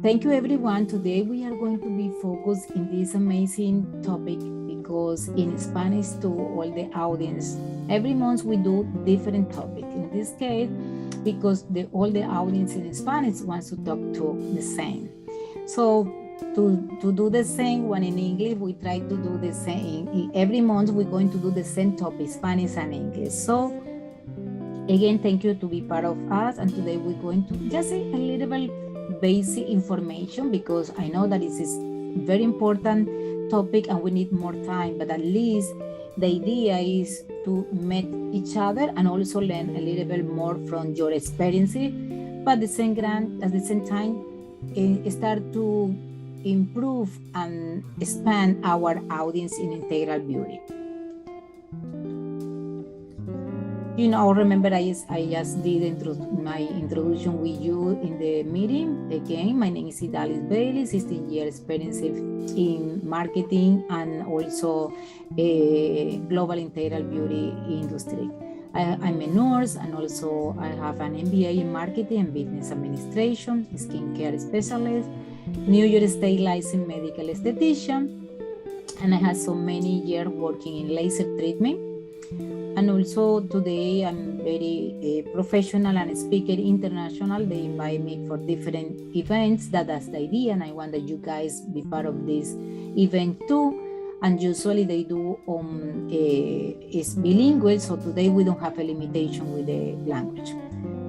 thank you everyone. Today we are going to be focused in this amazing topic because in Spanish to all the audience, every month we do different topic. In this case, because all the audience in Spanish wants to talk to the same. So to do the same one in English, we try to do the same. Every month we're going to do the same topic, Spanish and English. So again, thank you to be part of us. And today we're going to just a little bit basic information because I know that this is very important topic and we need more time, but at least the idea is to meet each other and also learn a little bit more from your experience, but at the same time, start to improve and expand our audience in integral beauty. You know, remember I just did my introduction with you in the meeting. Again, my name is Idalis Bailey, 16 years experience in marketing and also a global integral beauty industry. I'm a nurse and also I have an MBA in marketing and business administration, skincare specialist, New York State licensed medical esthetician, and I have so many years working in laser treatment. And also today I'm very professional and speaker international. They invite me for different events. That's the idea, and I want that you guys be part of this event too. And usually they do is bilingual, so today we don't have a limitation with the language.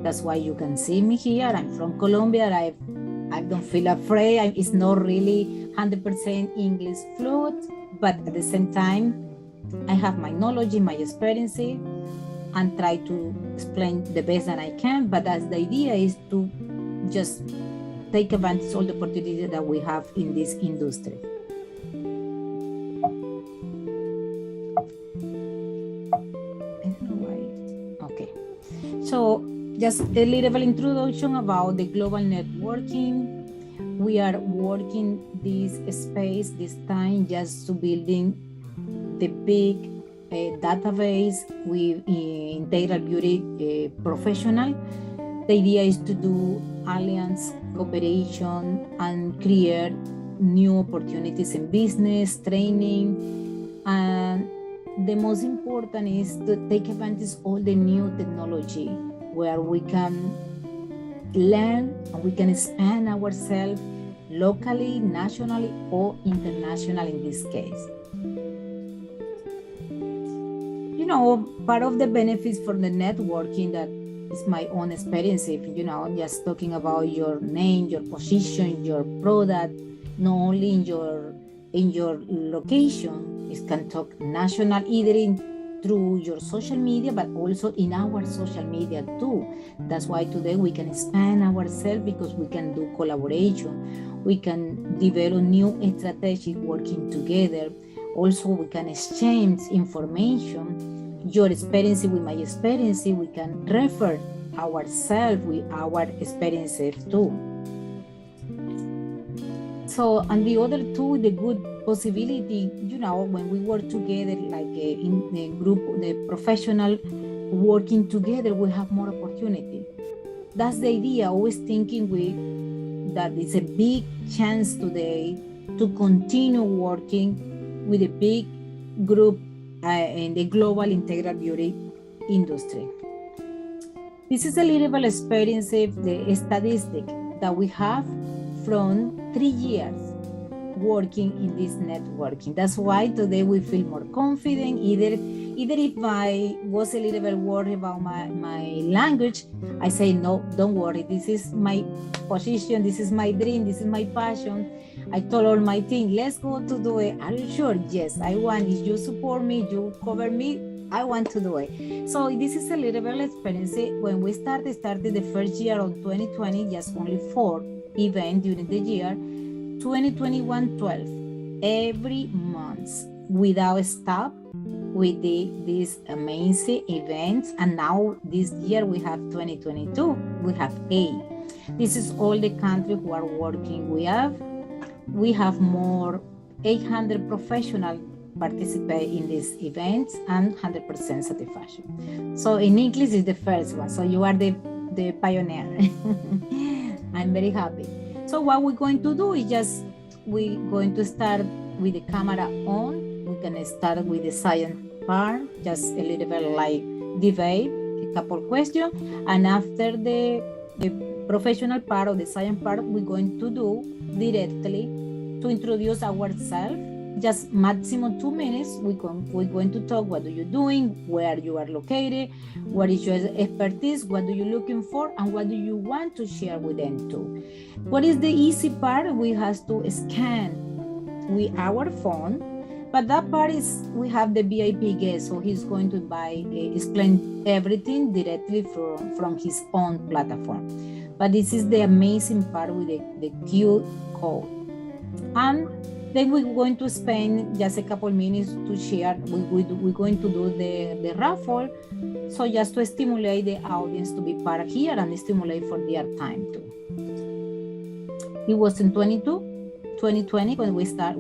That's why you can see me here. I'm from Colombia. I don't feel afraid. It's not really 100% English fluent, but at the same time, I have my knowledge, my experience, and try to explain the best that I can. But that's the idea is to just take advantage of all the opportunities that we have in this industry. I don't know why. Okay. So just a little bit introduction about the global networking. We are working this space this time just to building the big database with integral beauty professional. The idea is to do alliance cooperation and create new opportunities in business, training, and the most important is to take advantage of all the new technology where we can learn and we can expand ourselves locally, nationally, or internationally in this case. You know, part of the benefits for the networking that is my own experience, you know, just talking about your name, your position, your product, not only in your location, it can talk national either through your social media, but also in our social media too. That's why today we can expand ourselves because we can do collaboration. We can develop new strategies working together. Also, we can exchange information, your experience with my experience. We can refer ourselves with our experiences too. So, and the other two, the good possibility, you know, when we work together, like in the group, the professional working together, we have more opportunity. That's the idea, always thinking that it's a big chance today to continue working with a big group in the global integral beauty industry. This is a little bit experience of the statistic that we have from 3 years working in this networking. That's why today we feel more confident. Either if I was a little bit worried about my language, I say, no, don't worry. This is my position. This is my dream. This is my passion. I told all my team, let's go to do it. Are you sure? Yes, I want. If you support me, you cover me, I want to do it. So this is a little bit experience. When we started the first year of 2020, just only 4 events during the year. 2021, 12. Every month without stop with these amazing events. And now this year we have 2022, we have 8. This is all the countries who are working. We have more 800 professionals participate in these events and 100% satisfaction. So in English is the first one. So you are the pioneer. I'm very happy. So what we're going to do is just, we're going to start with the camera on. We can start with the science part, just a little bit like debate, a couple questions. And after the professional part or the science part, we're going to do directly to introduce ourselves. Just maximum 2 minutes. We're going to talk, what are you doing, where you are located, what is your expertise, what are you looking for, and what do you want to share with them too. What is the easy part? We have to scan with our phone, but that part is, we have the VIP guest, so he's going to explain everything directly from his own platform. But this is the amazing part with the QR code. And then we're going to spend just a couple minutes to share. We're going to do the raffle. So just to stimulate the audience to be part here and stimulate for their time too. It was in 2020 when we started.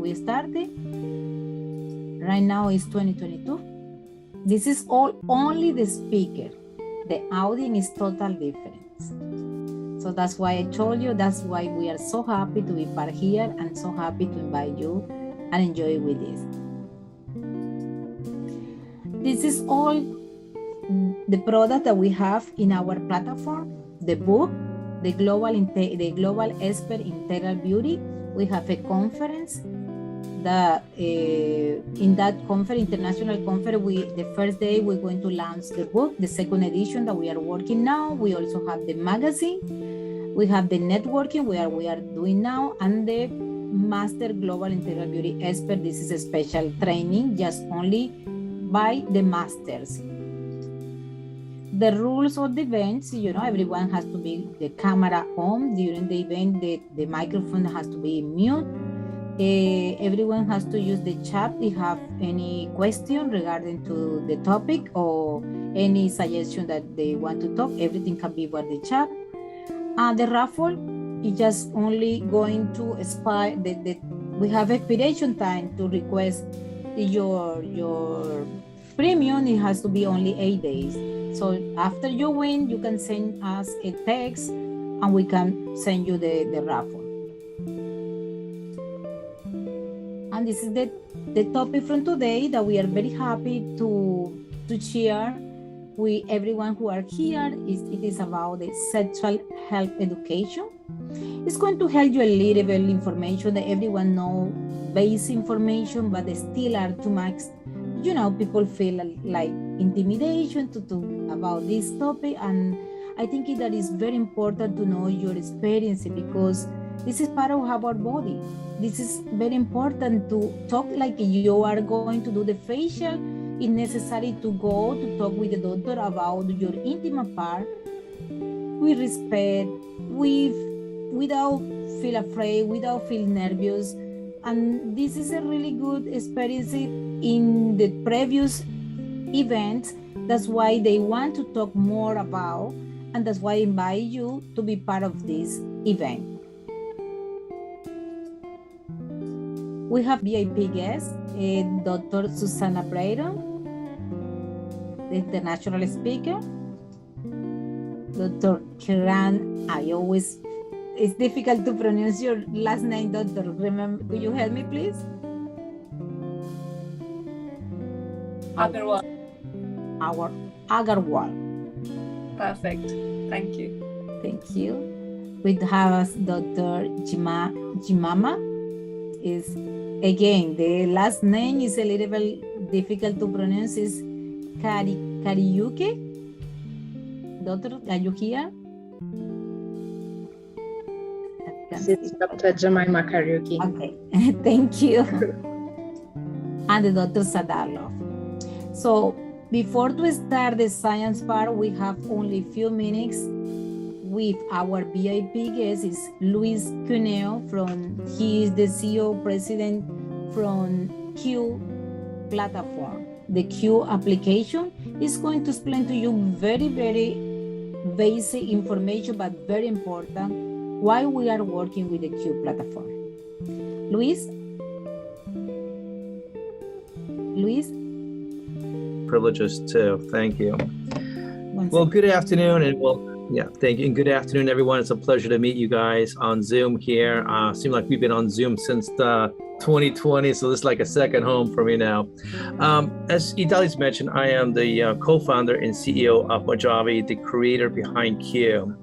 Right now it's 2022. This is only the speaker. The audience is totally different. So that's why I told you, that's why we are so happy to be part here and so happy to invite you and enjoy with this. This is all the product that we have in our platform, the book, the global expert integral beauty. We have a conference that in that conference, international conference, the first day we're going to launch the book, the second edition that we are working now. We also have the magazine. We have the networking where we are doing now, and the Master Global Integral Beauty Expert. This is a special training just only by the masters. The rules of the events, everyone has to be the camera on during the event. The microphone has to be mute. Everyone has to use the chat if you have any question regarding to the topic or any suggestion that they want to talk. Everything can be by the chat. The raffle is just only going to expire. We have expiration time to request your premium. It has to be only 8 days. So after you win, you can send us a text and we can send you the raffle. And this is the topic from today that we are very happy to share with everyone who are here. It is about the sexual health education. It's going to help you a little bit information that everyone know, basic information, but they still are too much. People feel like intimidation to talk about this topic, and I think that is very important to know your experience, because this is part of our body. This is very important to talk like you are going to do the facial. It's necessary to go to talk with the doctor about your intimate part with respect, without feel afraid, without feel nervous. And this is a really good experience in the previous events. That's why they want to talk more about, and that's why I invite you to be part of this event. We have VIP guest, Dr. Susana Breiro, the international speaker. Dr. Kiran, it's difficult to pronounce your last name, Doctor. Remember, could you help me, please? Agarwal. Agarwal. Perfect. Thank you. Thank you. We have Dr. Jimama. Is again, the last name is a little bit difficult to pronounce. Is Kariyuke. Doctor, are you here? This is Dr. Jemima Kariuki. Okay, thank you. And the Dr. Sadalov. So before to start the science part, we have only a few minutes with our VIP guest is Luis Cuneo he is the CEO president from Q platform. The Q application is going to explain to you very, very basic information, but very important, why we are working with the Q platform. Luis? Privileges too. Thank you. Well, good afternoon and welcome Yeah, thank you. And good afternoon, everyone. It's a pleasure to meet you guys on Zoom here. Seems like we've been on Zoom since 2020, so this is like a second home for me now. As Idalis mentioned, I am the co-founder and CEO of Mojave, the creator behind Q.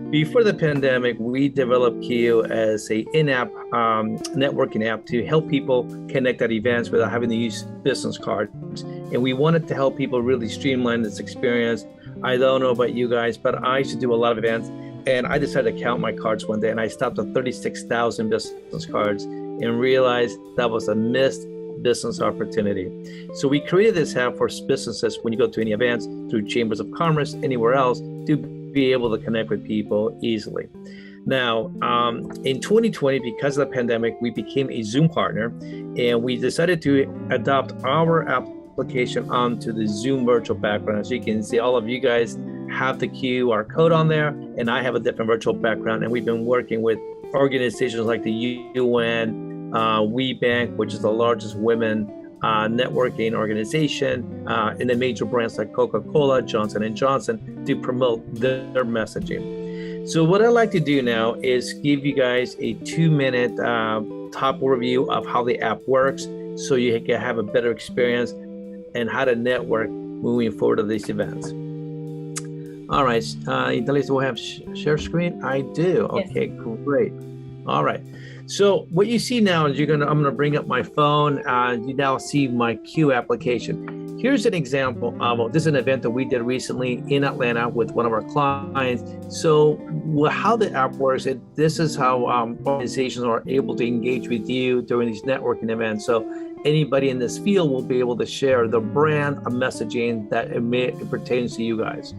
Before the pandemic, we developed Q as a in-app networking app to help people connect at events without having to use business cards. And we wanted to help people really streamline this experience. I don't know about you guys, but I used to do a lot of events, and I decided to count my cards one day, and I stopped at 36,000 business cards and realized that was a missed business opportunity. So we created this app for businesses when you go to any events, through chambers of commerce, anywhere else, to be able to connect with people easily. Now, in 2020, because of the pandemic, we became a Zoom partner, and we decided to adopt our application onto the Zoom virtual background. As you can see, all of you guys have the QR code on there, and I have a different virtual background, and we've been working with organizations like the UN, WeBank, which is the largest women networking organization, and the major brands like Coca-Cola, Johnson & Johnson, to promote their messaging. So what I'd like to do now is give you guys a 2-minute top overview of how the app works, so you can have a better experience and how to network moving forward to these events. All right, Idalis, will have share screen? I do. Okay, great. All right. So what you see now is I'm gonna bring up my phone. You now see my Q application. Here's an example of this is an event that we did recently in Atlanta with one of our clients. So how the app works, this is how organizations are able to engage with you during these networking events. So anybody in this field will be able to share the brand of messaging that it pertains to you guys.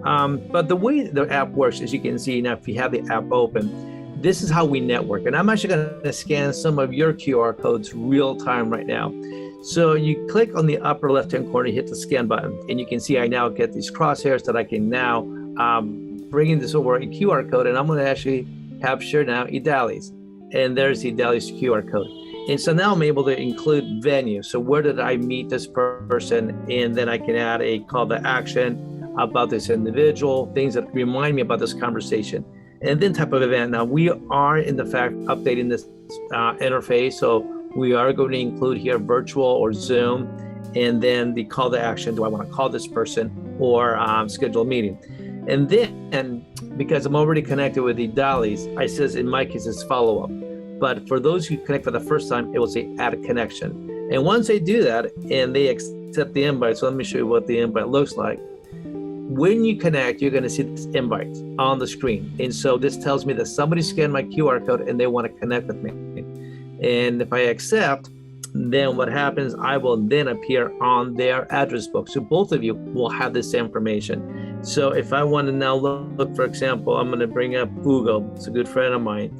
But the way the app works, as you can see now, if you have the app open, this is how we network. And I'm actually going to scan some of your QR codes real time right now. So you click on the upper left-hand corner, hit the scan button, and you can see I now get these crosshairs that I can now bring in this over a QR code. And I'm going to actually capture now Idalis. And there's Idalis QR code. And so now I'm able to include venue. So where did I meet this person? And then I can add a call to action about this individual, things that remind me about this conversation. And then type of event. Now we are in the fact updating this interface. So we are going to include here virtual or Zoom, and then the call to action. Do I want to call this person or schedule a meeting? And then because I'm already connected with the Idalis, I says in my case it's follow up. But for those who connect for the first time, it will say add a connection. And once they do that and they accept the invite, so let me show you what the invite looks like. When you connect, you're going to see this invite on the screen. And so this tells me that somebody scanned my QR code and they want to connect with me. And if I accept, then what happens, I will then appear on their address book. So both of you will have this information. So if I want to now look, for example, I'm going to bring up Ugo. It's a good friend of mine.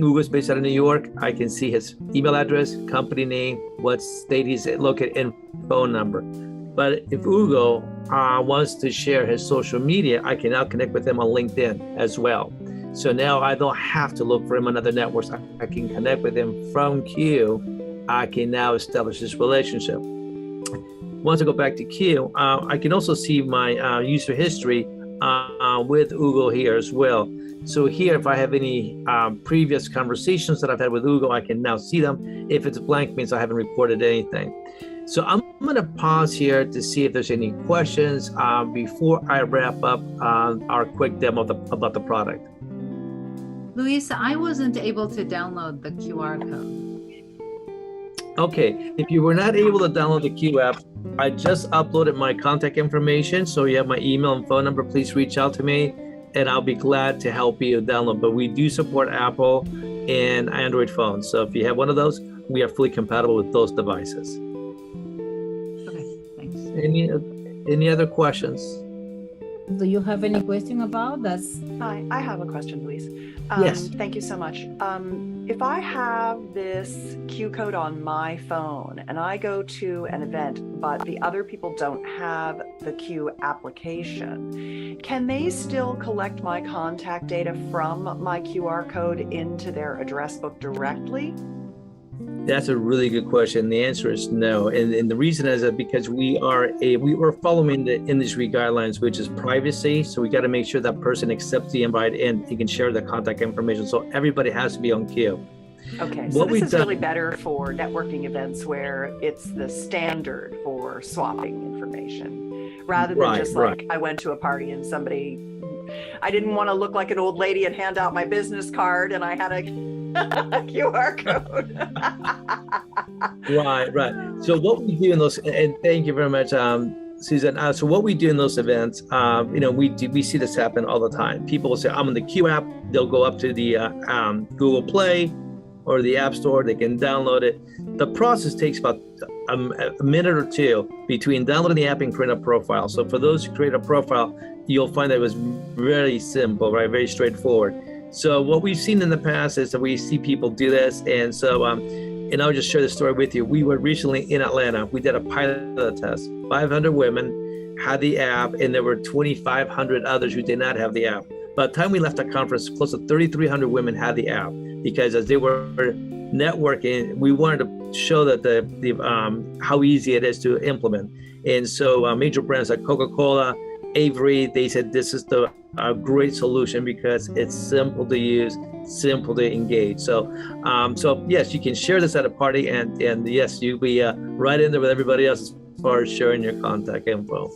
Ugo's based out of New York. I can see his email address, company name, what state he's located, and phone number. But if Ugo wants to share his social media, I can now connect with him on LinkedIn as well. So now I don't have to look for him on other networks. I can connect with him from Q. I can now establish this relationship. Once I go back to Q, I can also see my user history with Ugo here as well. So here, if I have any previous conversations that I've had with Ugo, I can now see them. If it's blank, means I haven't reported anything. So I'm going to pause here to see if there's any questions before I wrap up our quick demo about the product. Luis, I wasn't able to download the QR code. Okay, if you were not able to download the Q app, I just uploaded my contact information. So you have my email and phone number. Please reach out to me and I'll be glad to help you download. But we do support Apple and Android phones. So if you have one of those, we are fully compatible with those devices. Okay, thanks. Any other questions? Do you have any question about that? Hi, I have a question, Luis. Yes. Thank you so much. If I have this Q code on my phone and I go to an event, but the other people don't have the Q application, can they still collect my contact data from my QR code into their address book directly? That's a really good question. The answer is no, and the reason is that because we are following the industry guidelines, which is privacy. So we got to make sure that person accepts the invite and he can share the contact information. So everybody has to be on queue. Okay, so this is really better for networking events where it's the standard for swapping information, rather than just like I went to a party and I didn't want to look like an old lady and hand out my business card and I had a QR code. Right. So what we do in those, and thank you very much, Susan. So what we do in those events, we see this happen all the time. People will say, I'm on the Q app. They'll go up to the Google Play or the App Store. They can download it. The process takes about a minute or two between downloading the app and creating a profile. So for those who create a profile, you'll find that it was very simple, right? Very straightforward. So what we've seen in the past is that we see people do this. And so, and I'll just share the story with you. We were recently in Atlanta. We did a pilot test. 500 women had the app, and there were 2,500 others who did not have the app. By the time we left the conference, close to 3,300 women had the app, because as they were networking, we wanted to show that how easy it is to implement. And so major brands like Coca-Cola, Avery, they said this is a great solution because it's simple to use, simple to engage. So yes, you can share this at a party, and yes, you'll be right in there with everybody else as far as sharing your contact info.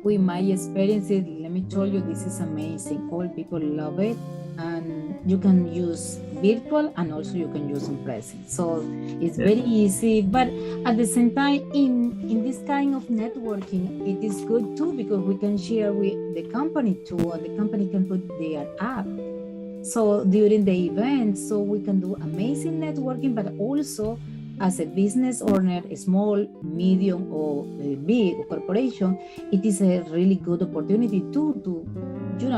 With my experiences, let me tell you, this is amazing. All people love it, and you can use virtual and also you can use in person. So it's very easy, but at the same time, in this kind of networking, it is good too, because we can share with the company too, and the company can put their app. So during the event, so we can do amazing networking, but also as a business owner, a small, medium, or big corporation, it is a really good opportunity too to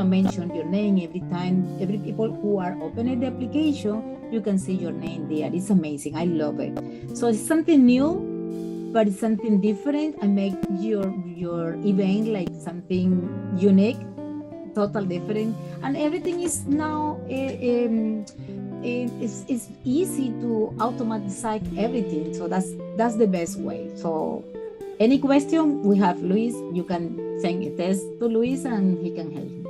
mention your name every time. Every people who are opening the application, you can see your name there. It's amazing. I love it. So it's something new, but it's something different, and make your event like something unique, total different, and everything is now it's easy to automatize everything. So that's the best way. So any question, we have Luis. You can send a test to Luis and he can help you.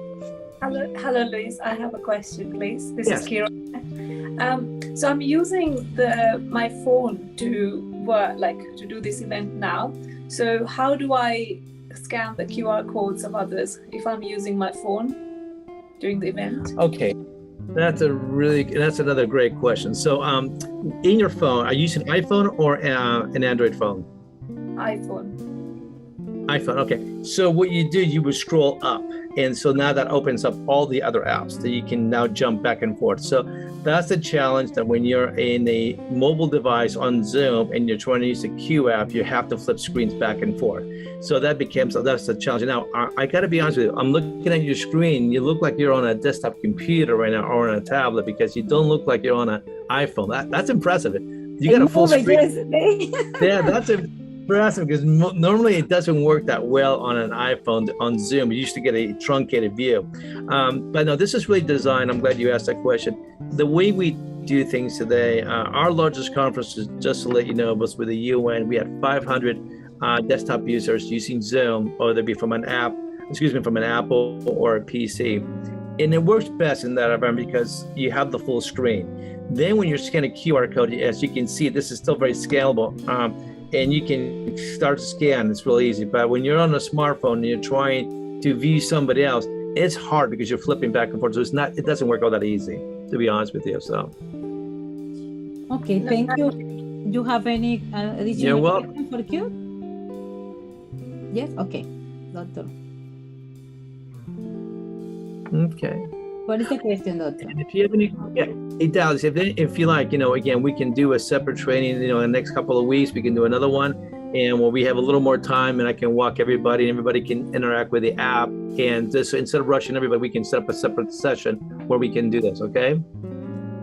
Hello, Luis. I have a question, please. This is Kira. So I'm using my phone to work, to do this event now. So how do I scan the QR codes of others if I'm using my phone during the event? Okay. That's another great question. So in your phone, are you using an iPhone or an Android phone? iPhone, okay. So what you do, you would scroll up. And so now that opens up all the other apps that you can now jump back and forth. So that's the challenge, that when you're in a mobile device on Zoom and you're trying to use the Q app, you have to flip screens back and forth. So that's the challenge. Now, I got to be honest with you, I'm looking at your screen. You look like you're on a desktop computer right now or on a tablet, because you don't look like you're on an iPhone. That's impressive. You got a full screen. Yeah, that's impressive, because normally it doesn't work that well on an iPhone on Zoom. You used to get a truncated view. But no, this is really designed. I'm glad you asked that question. The way we do things today, our largest conference, just to let you know, was with the UN. We had 500 desktop users using Zoom, or they'd be from an Apple or a PC. And it works best in that environment because you have the full screen. Then when you're scanning QR code, as you can see, this is still very scalable. And you can start to scan. It's really easy. But when you're on a smartphone and you're trying to view somebody else, it's hard because you're flipping back and forth. So it doesn't work all that easy, to be honest with you. So. Okay, thank you. Do you have any additional question for Q? Yes. Okay, doctor. Okay. What is the question, doctor? And if you have any, Dallas, if you like, again, we can do a separate training, in the next couple of weeks. We can do another one, and when we have a little more time, and I can walk everybody, and everybody can interact with the app. And just instead of rushing everybody, we can set up a separate session where we can do this. Okay.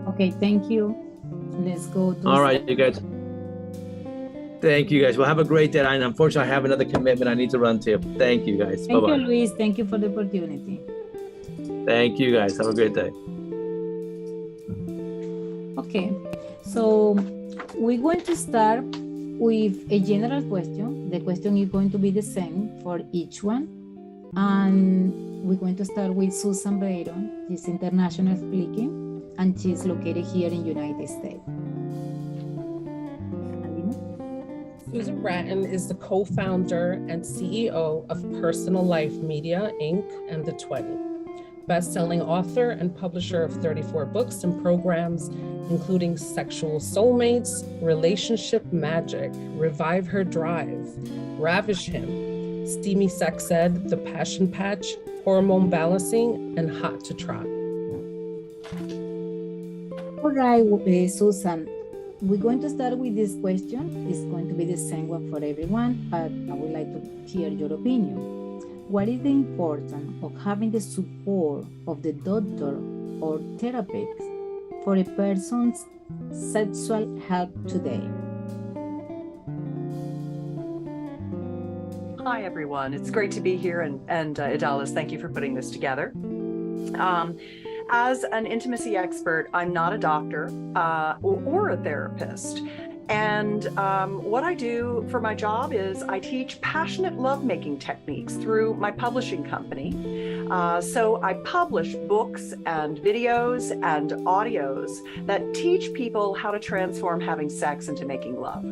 Okay. Thank you. Let's go. All right, you guys. Thank you, guys. Well, have a great day. And unfortunately, I have another commitment I need to run to. Thank you, guys. Thank you, Luis. Thank you for the opportunity. Thank you, guys. Have a great day. Okay, so we're going to start with a general question. The question is going to be the same for each one. And we're going to start with Susan Beiron. She's international speaking, and she's located here in United States. Susan Bratton is the co-founder and CEO of Personal Life Media, Inc. and The 20, best-selling author and publisher of 34 books and programs, including Sexual Soulmates, Relationship Magic, Revive Her Drive, Ravish Him, Steamy Sex Ed, The Passion Patch, Hormone Balancing, and Hot to Trot. All right, Susan, we're going to start with this question. It's going to be the same one for everyone, but I would like to hear your opinion. What is the importance of having the support of the doctor or therapist for a person's sexual health today? Hi, everyone. It's great to be here. And Idalis, thank you for putting this together. As an intimacy expert, I'm not a doctor or a therapist. And what I do for my job is I teach passionate lovemaking techniques through my publishing company. So I publish books and videos and audios that teach people how to transform having sex into making love.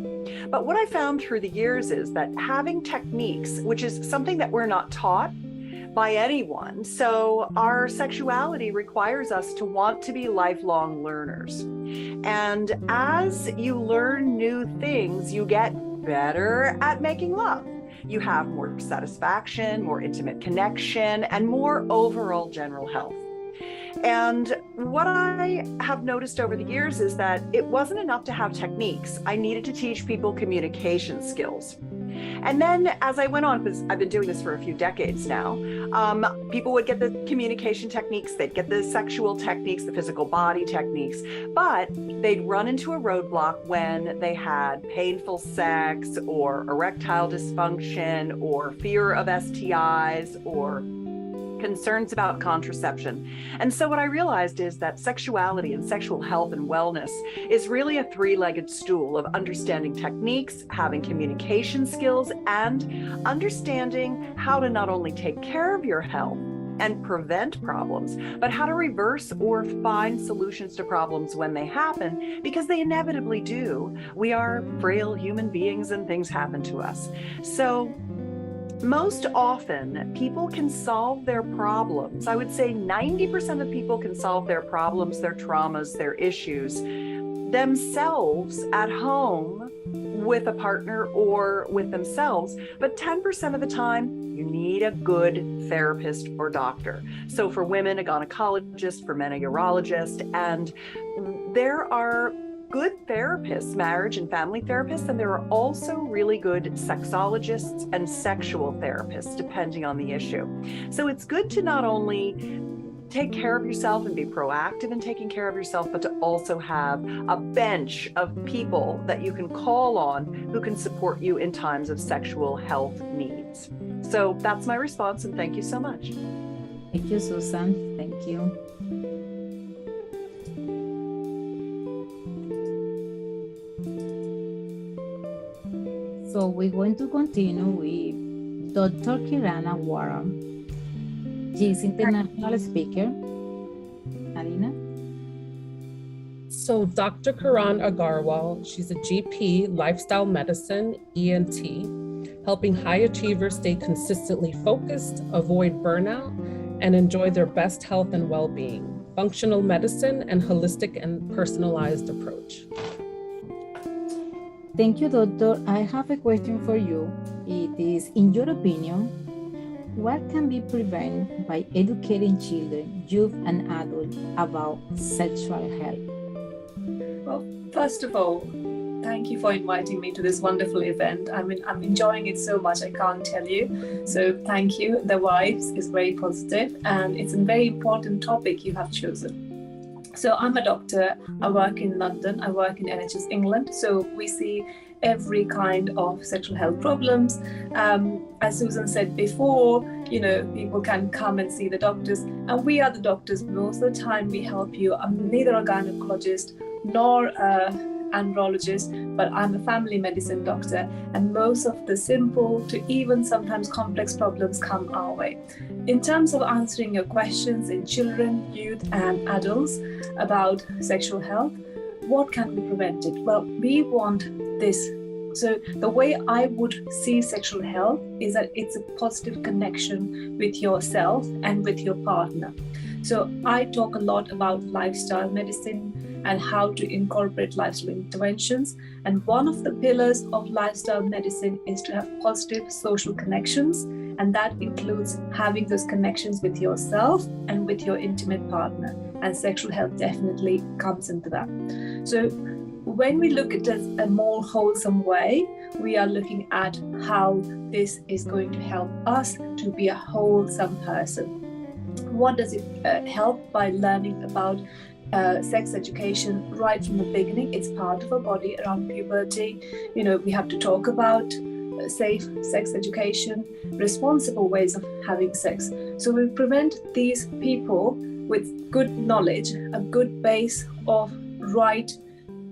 But what I found through the years is that having techniques, which is something that we're not taught by anyone, so our sexuality requires us to want to be lifelong learners. And as you learn new things, you get better at making love. You have more satisfaction, more intimate connection, and more overall general health. And what I have noticed over the years is that it wasn't enough to have techniques. I needed to teach people communication skills. And then as I went on, because I've been doing this for a few decades now, people would get the communication techniques, they'd get the sexual techniques, the physical body techniques, but they'd run into a roadblock when they had painful sex or erectile dysfunction or fear of STIs or concerns about contraception. And so what I realized is that sexuality and sexual health and wellness is really a three-legged stool of understanding techniques, having communication skills, and understanding how to not only take care of your health and prevent problems, but how to reverse or find solutions to problems when they happen, because they inevitably do. We are frail human beings and things happen to us. So most often, people can solve their problems. I would say 90% of people can solve their problems, their traumas, their issues themselves at home with a partner or with themselves. But 10% of the time, you need a good therapist or doctor. So for women, a gynecologist, for men, a urologist. And there are good therapists, marriage and family therapists, and there are also really good sexologists and sexual therapists, depending on the issue. So it's good to not only take care of yourself and be proactive in taking care of yourself, but to also have a bench of people that you can call on who can support you in times of sexual health needs. So that's my response, and thank you so much. Thank you, Susan. Thank you. So we're going to continue with Dr. Kirana Warren. She's international speaker. Alina? So Dr. Karan Agarwal, she's a GP, lifestyle medicine, ENT, helping high achievers stay consistently focused, avoid burnout, and enjoy their best health and well-being, functional medicine, and holistic and personalized approach. Thank you, Doctor. I have a question for you. It is, in your opinion, what can be prevented by educating children, youth, and adults about sexual health? Well, first of all, thank you for inviting me to this wonderful event. I'm enjoying it so much, I can't tell you. So thank you. The vibes is very positive, and it's a very important topic you have chosen. So I'm a doctor, I work in London, I work in NHS England, so we see every kind of sexual health problems. As Susan said before, people can come and see the doctors, and we are the doctors. Most of the time we help you. I'm neither a gynecologist nor an andrologist, but I'm a family medicine doctor, and most of the simple to even sometimes complex problems come our way. In terms of answering your questions in children, youth, and adults about sexual health, what can be prevented? Well, we want this. So the way I would see sexual health is that it's a positive connection with yourself and with your partner. So I talk a lot about lifestyle medicine and how to incorporate lifestyle interventions. And one of the pillars of lifestyle medicine is to have positive social connections. And that includes having those connections with yourself and with your intimate partner. And sexual health definitely comes into that. So when we look at it a more wholesome way, we are looking at how this is going to help us to be a wholesome person. What does it help? By learning about sex education right from the beginning. It's part of our body around puberty. We have to talk about safe sex education, responsible ways of having sex. So we prevent these people with good knowledge, a good base of right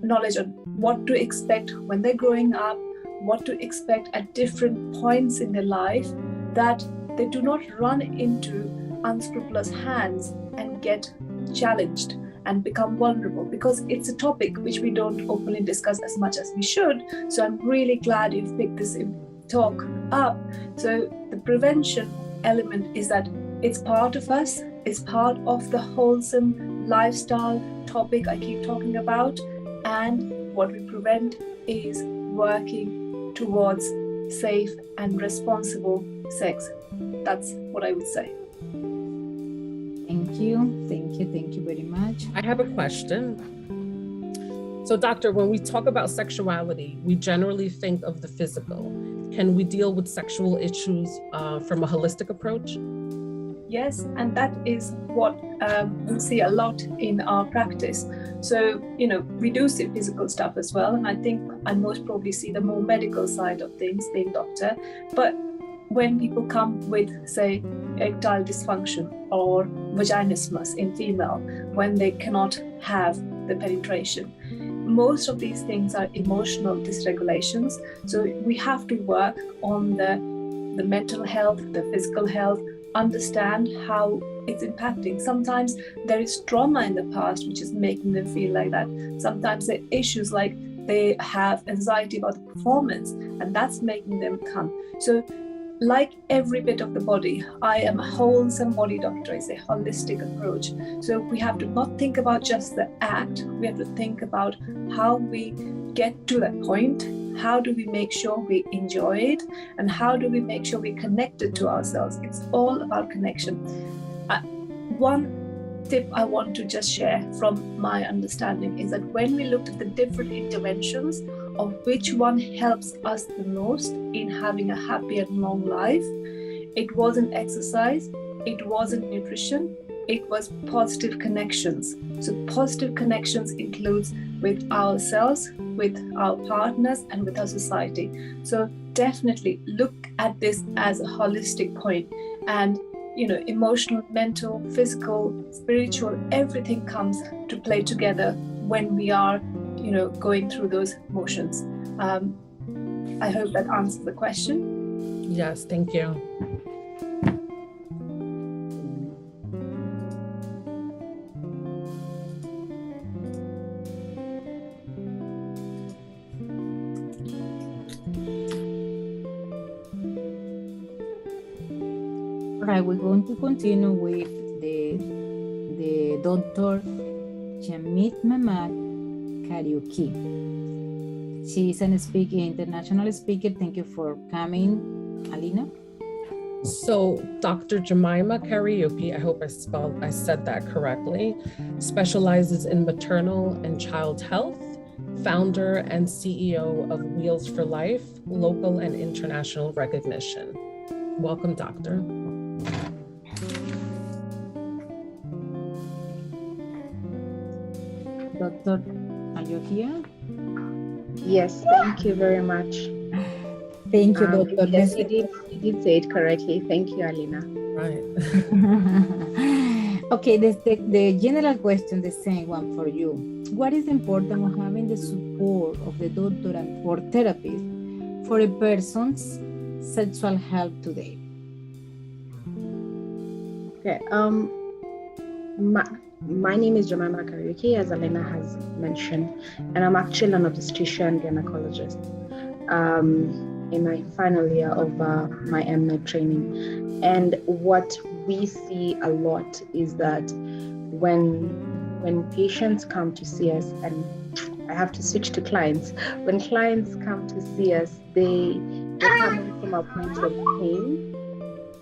knowledge on what to expect when they're growing up, what to expect at different points in their life, that they do not run into unscrupulous hands and get challenged and become vulnerable, because it's a topic which we don't openly discuss as much as we should. So I'm really glad you've picked this talk up. So the prevention element is that it's part of us, it's part of the wholesome lifestyle topic I keep talking about, and what we prevent is working towards safe and responsible sex. That's what I would say. Thank you very much. I have a question. So, doctor, when we talk about sexuality, we generally think of the physical. Can we deal with sexual issues from a holistic approach? Yes, and that is what we see a lot in our practice. So, we do see physical stuff as well, and I think I most probably see the more medical side of things, being doctor. But when people come with, say, erectile dysfunction or vaginismus in female, when they cannot have the penetration, most of these things are emotional dysregulations. So we have to work on the mental health, the physical health, understand how it's impacting. Sometimes there is trauma in the past which is making them feel like that. Sometimes there are issues like they have anxiety about the performance, and that's making them come. So like every bit of the body, I am a wholesome body doctor. It's a holistic approach. So we have to not think about just the act. We have to think about how we get to that point. How do we make sure we enjoy it? And how do we make sure we're connected to ourselves? It's all about connection. One tip I want to just share from my understanding is that when we looked at the different interventions of which one helps us the most in having a happy and long life, it wasn't exercise, it wasn't nutrition, it was positive connections. So positive connections includes with ourselves, with our partners, and with our society. So definitely look at this as a holistic point. And emotional, mental, physical, spiritual, everything comes to play together when we are going through those motions. I hope that answers the question. Yes, thank you. All right, we're going to continue with the Dr. Jamit Mamad Kariuki. She is an international speaker. Thank you for coming, Alina. So Dr. Jemima Kariuki, I hope I said that correctly, specializes in maternal and child health, founder and CEO of Wheels for Life, local and international recognition. Welcome, doctor. Doctor, are you here? Yes, thank you very much. Thank you, Doctor. Yes, you did say it correctly. Thank you, Alina. Right. Okay, the general question, the same one for you. What is the importance of having the support of the doctor and or therapist for a person's sexual health today? Okay. My name is Jemima Kariuki, as Elena has mentioned, and I'm actually an obstetrician gynecologist in my final year of my MNet training. And what we see a lot is that when patients come to see us, and I have to switch to clients, when clients come to see us, they're coming from a point of pain,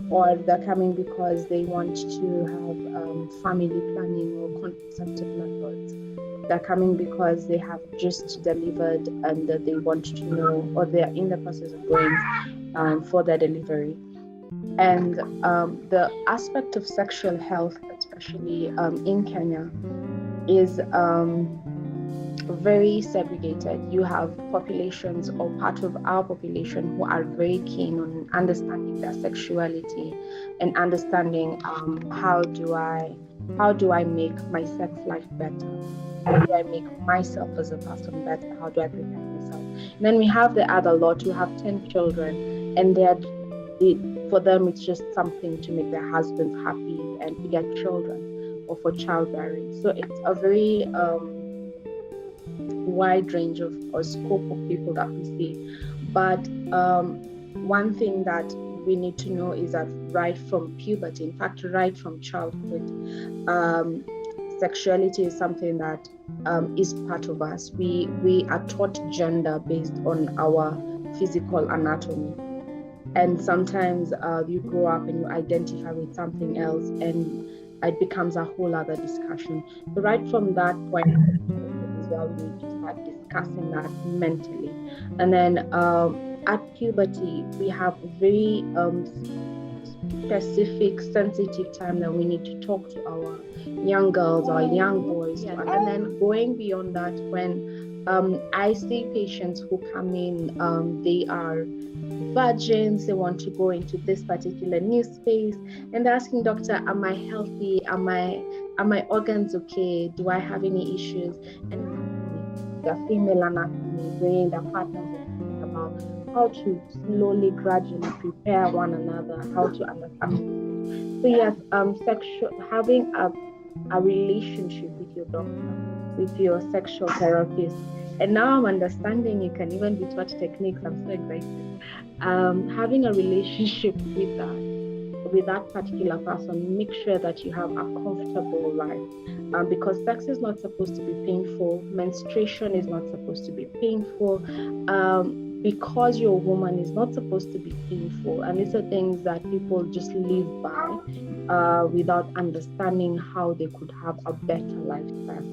or they're coming because they want to have family planning or contraceptive methods. They're coming because they have just delivered and they want to know, or they're in the process of going for their delivery. And the aspect of sexual health, especially in Kenya, is very segregated. You have populations, or part of our population, who are very keen on understanding their sexuality and understanding how do I make my sex life better? How do I make myself as a person better? How do I prepare myself? And then we have the other lot who have 10 children, and for them it's just something to make their husbands happy and to get children, or for childbearing. So it's a very wide range of or scope of people that we see. But one thing that we need to know is that right from puberty, in fact, right from childhood, sexuality is something that is part of us. We are taught gender based on our physical anatomy. And sometimes you grow up and you identify with something else, and it becomes a whole other discussion. So right from that point is where we need to start discussing that mentally. And then at puberty, we have very specific, sensitive time that we need to talk to our young girls or young boys. Yeah. And then going beyond that, when I see patients who come in, they are virgins, they want to go into this particular new space, and they're asking, doctor, am I healthy? Are my organs okay? Do I have any issues? And the female anatomy, bringing their partners about how to slowly, gradually prepare one another, how to understand. So yes, having a relationship with your doctor, with your sexual therapist. And now I'm understanding you can even be taught techniques. I'm so excited. Having a relationship with that particular person, make sure that you have a comfortable life, because sex is not supposed to be painful. Menstruation is not supposed to be painful. Because you're a woman is not supposed to be painful. And these are things that people just live by without understanding how they could have a better lifestyle.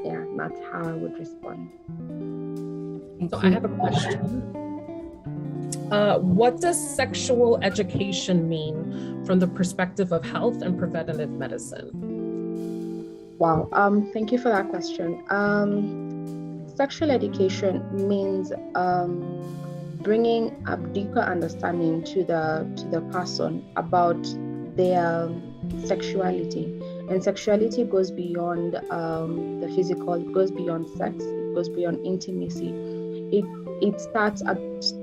Yeah, that's how I would respond. So I have a question. What does sexual education mean from the perspective of health and preventative medicine? Wow, thank you for that question. Sexual education means bringing a deeper understanding to the person about their sexuality. And sexuality goes beyond the physical, it goes beyond sex, it goes beyond intimacy. It starts at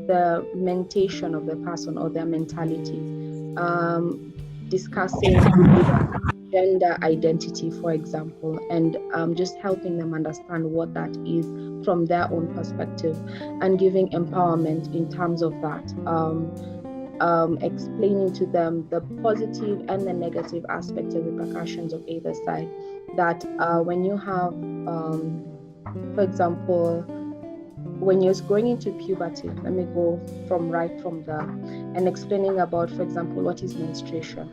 the mentation of the person or their mentality. Discussing gender identity, for example, and just helping them understand what that is from their own perspective, and giving empowerment in terms of that. Explaining to them the positive and the negative aspects and repercussions of either side. That when you have, for example, when you're going into puberty, let me go from there, and explaining about, for example, what is menstruation.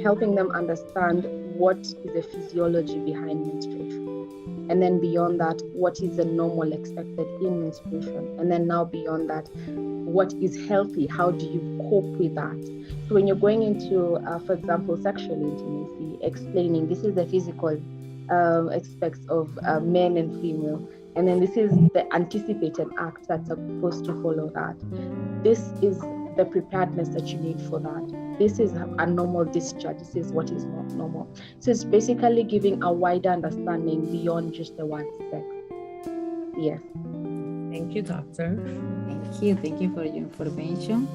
Helping them understand what is the physiology behind menstruation. And then beyond that, what is the normal expected in menstruation? And then now beyond that, what is healthy? How do you cope with that? So when you're going into, for example, sexual intimacy, explaining this is the physical aspects of men and female, and then this is the anticipated act that's supposed to follow that. This is the preparedness that you need for that. this is a normal discharge, this is what is not normal. So it's basically giving a wider understanding beyond just the one sex. Yes. Thank you, doctor. Thank you for your information.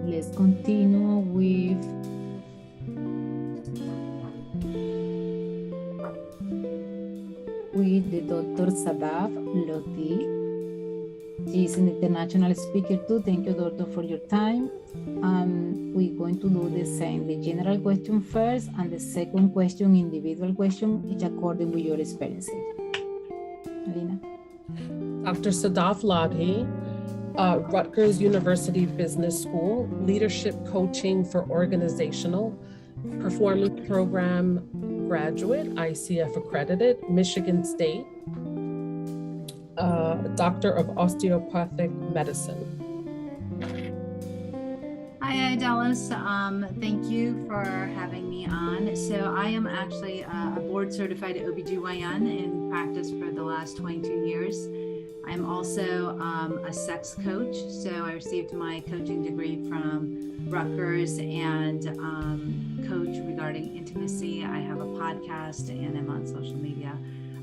Let's continue with the Dr. Sadaf Loti. She is an international speaker too. Thank you, doctor, for your time. We're going to do the same, the general question first, and the second question, individual question, each according with your experiences. Alina. Dr. Sadaf Loti, Rutgers University Business School, Leadership Coaching for Organizational Performance Program graduate, ICF accredited, Michigan State, Doctor of Osteopathic Medicine. Hi, Idalis. Thank you for having me on. So I am actually a board certified OBGYN in practice for the last 22 years. I'm also a sex coach. So I received my coaching degree from Rutgers and coach regarding intimacy. I have a podcast and I'm on social media.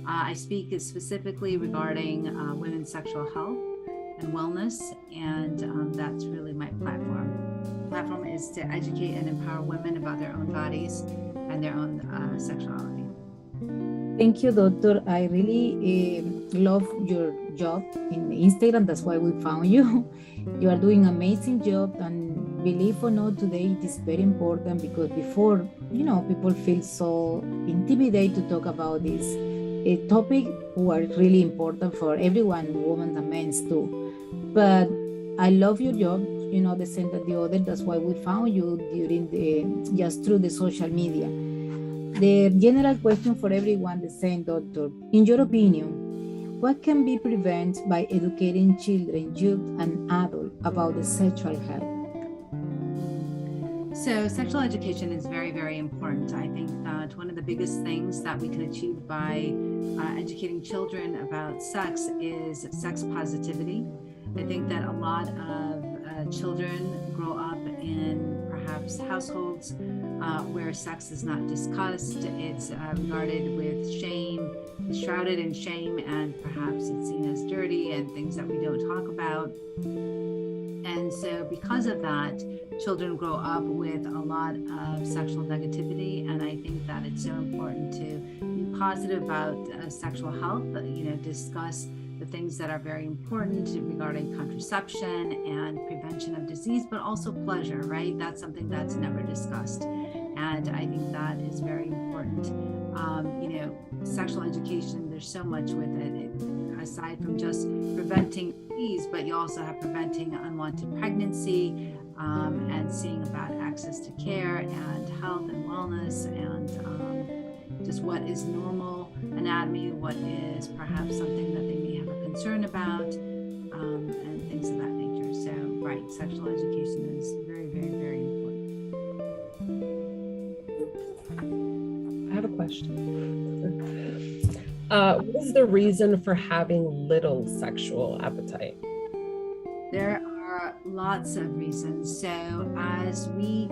I speak specifically regarding women's sexual health and wellness, and that's really my platform. The platform is to educate and empower women about their own bodies and their own sexuality. Thank you, doctor. I really love your job in Instagram. That's why we found you. You are doing an amazing job, and believe or not, today it is very important because before, people feel so intimidated to talk about this topic, who are really important for everyone, women and men too. But I love your job, the same as the other. That's why we found you just through the social media. The general question for everyone, the same, doctor. In your opinion, what can be prevented by educating children, youth, and adults about the sexual health? So sexual education is very, very important. I think that one of the biggest things that we can achieve by educating children about sex is sex positivity. I think that a lot of children grow up in perhaps households where sex is not discussed. It's regarded with shame, it's shrouded in shame, and perhaps it's seen as dirty and things that we don't talk about. And so because of that, children grow up with a lot of sexual negativity, and I think that it's so important to be positive about sexual health, discuss the things that are very important regarding contraception and prevention of disease, but also pleasure, right? That's something that's never discussed. And I think that is very important. Sexual education, there's so much with it, aside from just preventing disease, but you also have preventing unwanted pregnancy, and seeing about access to care and health and wellness, and just what is normal anatomy, what is perhaps something that they may have a concern about, and things of that nature. So, right, sexual education is very, very, very important. I have a question. What is the reason for having little sexual appetite? There are lots of reasons. So as we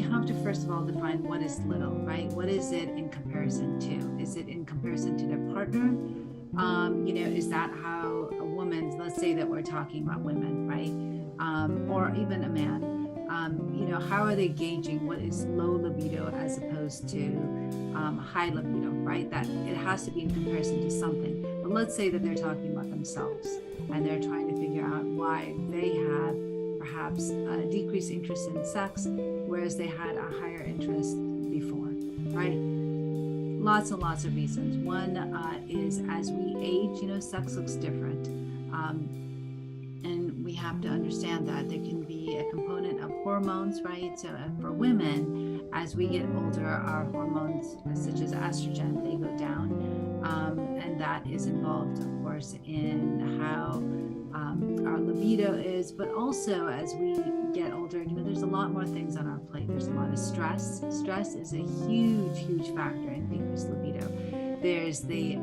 have to first of all define what is little, right? What is it in comparison to? Is it in comparison to their partner? Is that how a woman, let's say that we're talking about women, right? Or even a man, how are they gauging what is low libido as opposed to high libido, right? That it has to be in comparison to something. But let's say that they're talking about themselves and they're trying to figure out why they have perhaps a decreased interest in sex, whereas they had a higher interest before, right? Lots and lots of reasons. One is as we age, sex looks different. And we have to understand that there can be a component of hormones, right? So for women, as we get older, our hormones, such as estrogen, they go down. And that is involved, of course, in how our libido is, but also as we get older, there's a lot more things on our plate. There's a lot of stress. Stress is a huge, huge factor in decreased libido. There's the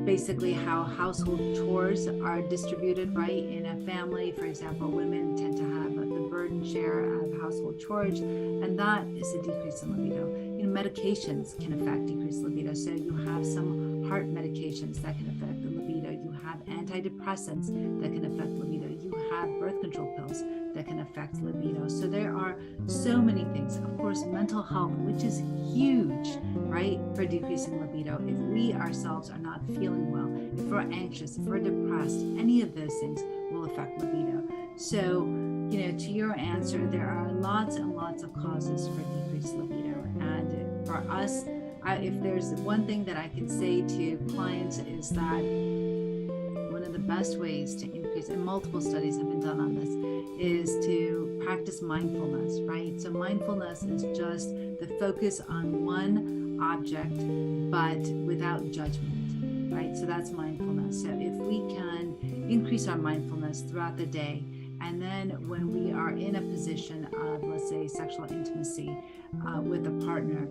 basically how household chores are distributed, right? In a family, for example, women tend to have the burden significant share of household chores, and that is a decrease in libido. Medications can affect decreased libido. So you have some heart medications that can affect the libido. You have antidepressants that can affect libido. You have birth control pills that can affect libido. So there are so many things. Of course, mental health, which is huge, right, for decreasing libido. If we ourselves are not feeling well, if we're anxious, if we're depressed, any of those things will affect libido. So, to your answer, there are lots and lots of causes for decreased libido. And for us, if there's one thing that I can say to clients is that one of the best ways to increase, and multiple studies have been done on this, is to practice mindfulness, right? So mindfulness is just the focus on one object, but without judgment, right? So that's mindfulness. So if we can increase our mindfulness throughout the day, and then when we are in a position of, let's say, sexual intimacy with a partner,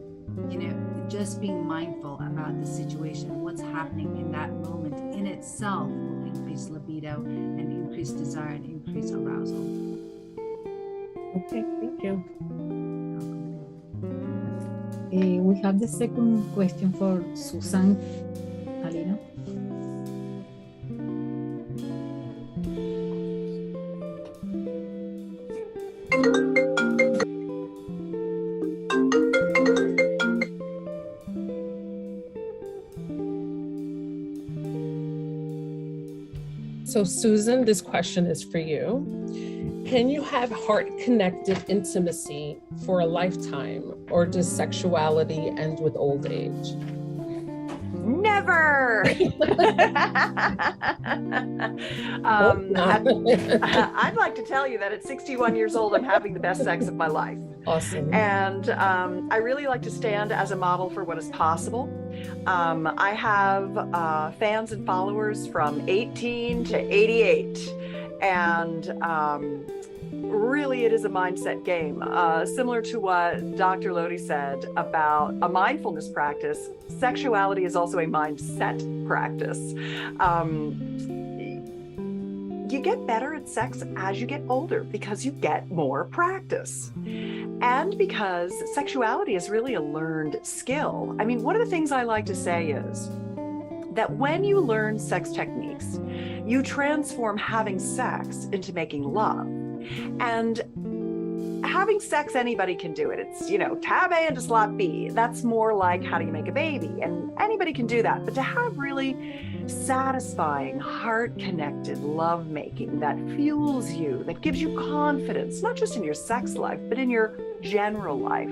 just being mindful about the situation, what's happening in that moment in itself will increase libido and increase desire and increase arousal. Okay, thank you. We have the second question for Susan Alina. So Susan, this question is for you. Can you have heart-connected intimacy for a lifetime, or does sexuality end with old age? Never. I'd like to tell you that at 61 years old, I'm having the best sex of my life. Awesome. And I really like to stand as a model for what is possible. I have fans and followers from 18 to 88. And really, it is a mindset game. Similar to what Dr. Lodi said about a mindfulness practice, sexuality is also a mindset practice. You get better at sex as you get older because you get more practice. And because sexuality is really a learned skill. I mean, one of the things I like to say is that when you learn sex techniques, you transform having sex into making love. And having sex, anybody can do it. It's, tab A into slot B. That's more like how do you make a baby? And anybody can do that. But to have really satisfying, heart-connected lovemaking that fuels you, that gives you confidence, not just in your sex life, but in your general life.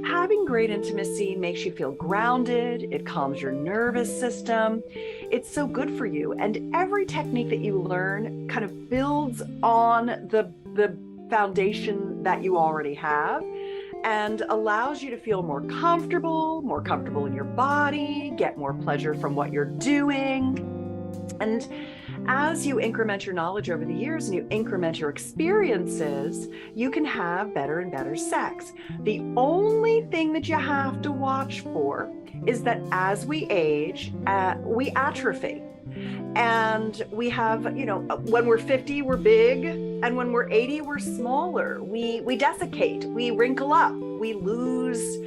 Having great intimacy makes you feel grounded. It calms your nervous system. It's so good for you. And every technique that you learn kind of builds on the foundation that you already have and allows you to feel more comfortable in your body, get more pleasure from what you're doing. And as you increment your knowledge over the years and you increment your experiences, you can have better and better sex. The only thing that you have to watch for is that as we age, we atrophy. And we have, when we're 50, we're big. And when we're 80, we're smaller. We desiccate, we wrinkle up, we lose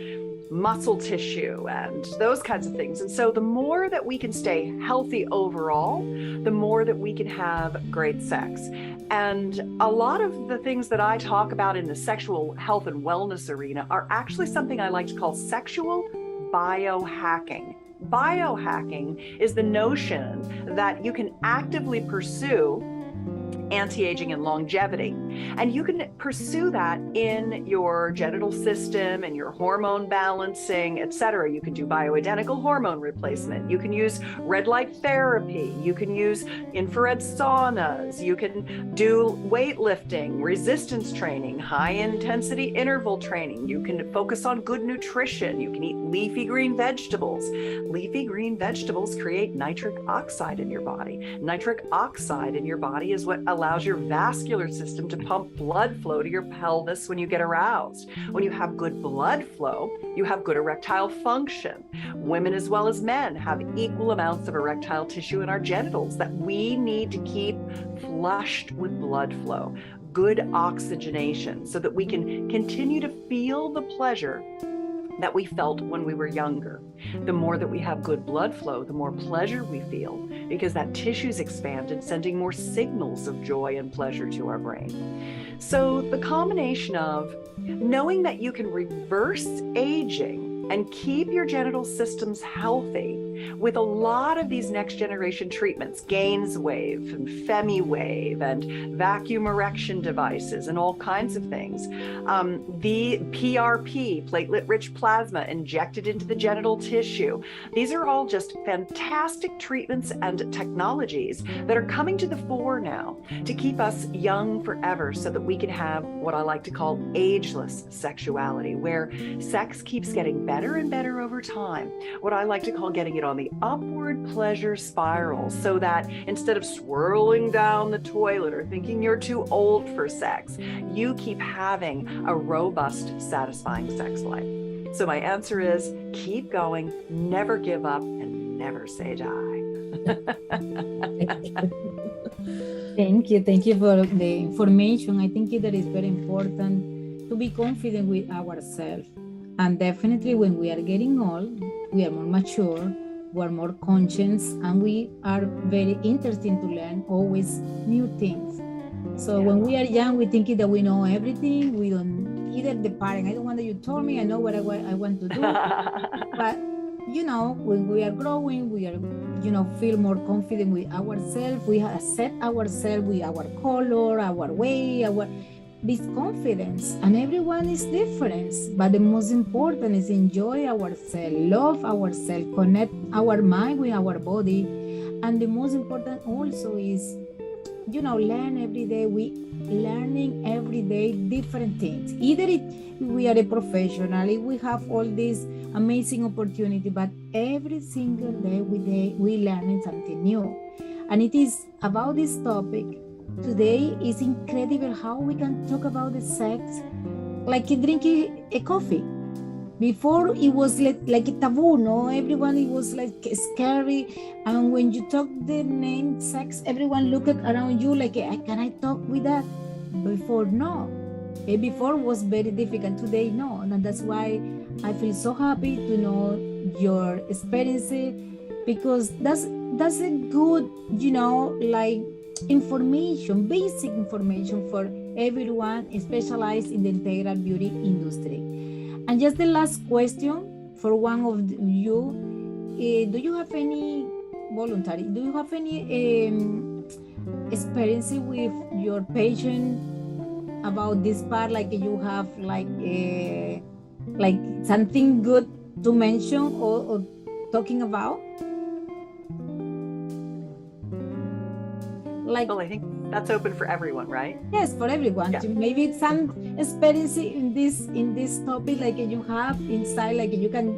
muscle tissue and those kinds of things. And so the more that we can stay healthy overall, the more that we can have great sex. And a lot of the things that I talk about in the sexual health and wellness arena are actually something I like to call sexual biohacking. Biohacking is the notion that you can actively pursue anti-aging and longevity. And you can pursue that in your genital system and your hormone balancing, etc. You can do bioidentical hormone replacement. You can use red light therapy. You can use infrared saunas. You can do weightlifting, resistance training, high intensity interval training. You can focus on good nutrition. You can eat leafy green vegetables. Leafy green vegetables create nitric oxide in your body. Nitric oxide in your body is what allows your vascular system to pump blood flow to your pelvis when you get aroused. When you have good blood flow, you have good erectile function. Women as well as men have equal amounts of erectile tissue in our genitals that we need to keep flushed with blood flow. good oxygenation so that we can continue to feel the pleasure that we felt when we were younger. The more that we have good blood flow, the more pleasure we feel, because that tissue's expanded, sending more signals of joy and pleasure to our brain. So the combination of knowing that you can reverse aging and keep your genital systems healthy with a lot of these next generation treatments, Gainswave and FemiWave and vacuum erection devices and all kinds of things. The PRP, platelet-rich plasma injected into the genital tissue. These are all just fantastic treatments and technologies that are coming to the fore now to keep us young forever so that we can have what I like to call ageless sexuality, where sex keeps getting better and better over time. What I like to call getting it on the upward pleasure spiral, so that instead of swirling down the toilet or thinking you're too old for sex, you keep having a robust, satisfying sex life. So my answer is keep going, never give up, and never say die. Thank you. Thank you for the information. I think that is very important to be confident with ourselves. And definitely when we are getting old, we are more mature, we are more conscious, and we are very interested to learn always new things. So when we are young, we think that we know everything. We don't, either the parent, I don't want that you told me, I know what I want to do. But, you know, when we are growing, we are, you know, feel more confident with ourselves. We accept ourselves with our color, our way, this confidence, and everyone is different, but the most important is enjoy ourselves, love ourselves, connect our mind with our body, and the most important also is, you know, learn every day. We learning every day different things. Either we are a professional, if we have all this amazing opportunity, but every single day we learning something new, and it is about this topic. Today is incredible how we can talk about the sex like drinking a coffee. Before it was like a taboo, no? Everyone, it was like scary. And when you talk the name sex, everyone looked around you like, can I talk with that? Before, no. Before was very difficult. Today, no. And that's why I feel so happy to know your experience, because that's a good, you know, like information, basic information for everyone specialized in the integral beauty industry. And just the last question for one of you, do you have any voluntary, do you have any experience with your patient about this part, like you have like something good to mention or talking about? Like, well, I think that's open for everyone, right? Yes, for everyone. Yeah. Maybe some experience in this topic, like you have inside, like you can